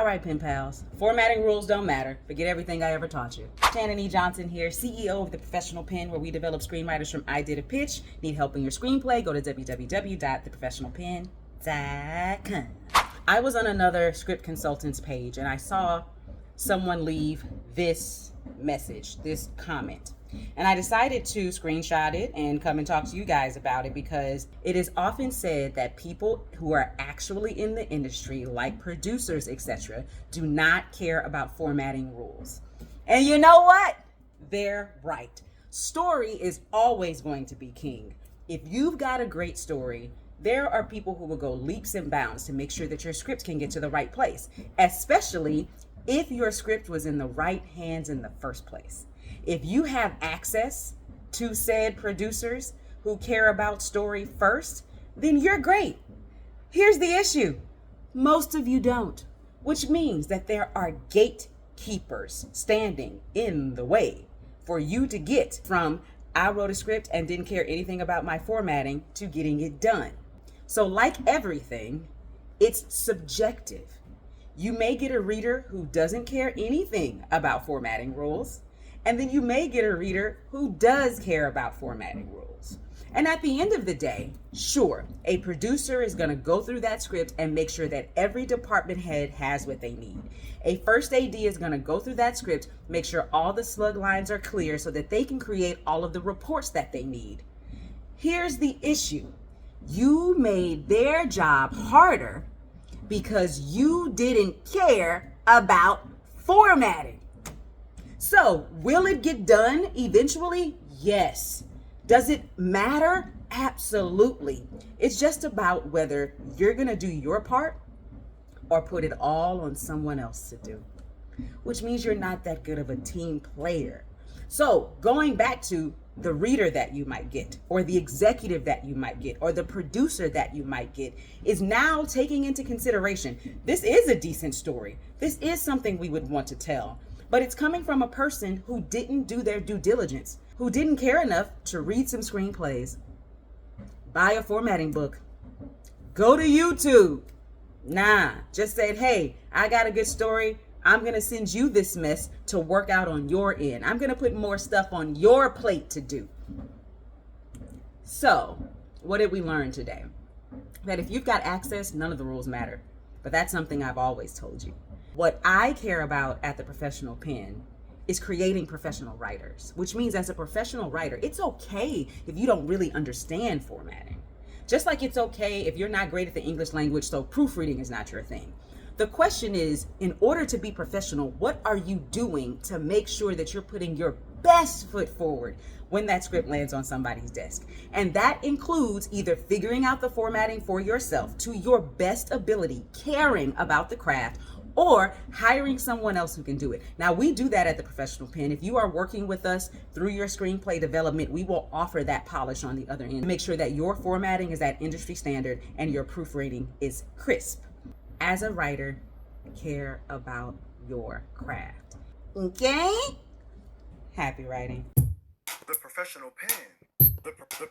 All right, pen pals, formatting rules don't matter. Forget everything I ever taught you. Shannan E. Johnson here, CEO of The Professional Pen, where we develop screenwriters from idea to pitch. Need help in your screenplay? Go to www.theprofessionalpen.com. I was on another script consultant's page and I saw someone leave this message, this comment. And I decided to screenshot it and come and talk to you guys about it because it is often said that people who are actually in the industry, like producers, etc., do not care about formatting rules. And you know what? They're right. Story is always going to be king. If you've got a great story, there are people who will go leaps and bounds to make sure that your script can get to the right place, especially if your script was in the right hands in the first place. If you have access to said producers who care about story first, then you're great. Here's the issue. Most of you don't, which means that there are gatekeepers standing in the way for you to get from I wrote a script and didn't care anything about my formatting to getting it done. So like everything, it's subjective. You may get a reader who doesn't care anything about formatting rules, and then you may get a reader who does care about formatting rules. And at the end of the day, sure, a producer is going to go through that script and make sure that every department head has what they need. A first AD is going to go through that script, make sure all the slug lines are clear so that they can create all of the reports that they need. Here's the issue. You made their job harder because you didn't care about formatting. So, will it get done eventually? Yes. Does it matter? Absolutely. It's just about whether you're going to do your part or put it all on someone else to do, which means you're not that good of a team player. So, going back to the reader that you might get, or the executive that you might get, or the producer that you might get, is now taking into consideration, this is a decent story. This is something we would want to tell. But it's coming from a person who didn't do their due diligence, who didn't care enough to read some screenplays, buy a formatting book, go to YouTube. Nah, just said, hey, I got a good story. I'm going to send you this mess to work out on your end. I'm going to put more stuff on your plate to do. So, what did we learn today? That if you've got access, none of the rules matter. But that's something I've always told you. What I care about at the Professional Pen is creating professional writers, which means as a professional writer, it's okay if you don't really understand formatting. Just like it's okay if you're not great at the English language, so proofreading is not your thing. The question is, in order to be professional, what are you doing to make sure that you're putting your best foot forward when that script lands on somebody's desk? And that includes either figuring out the formatting for yourself to your best ability, caring about the craft, or hiring someone else who can do it. Now, we do that at the Professional Pen. If you are working with us through your screenplay development, we will offer that polish on the other end. Make sure that your formatting is at industry standard and your proofreading is crisp. As a writer, care about your craft. Okay? Happy writing. The Professional Pen. The professional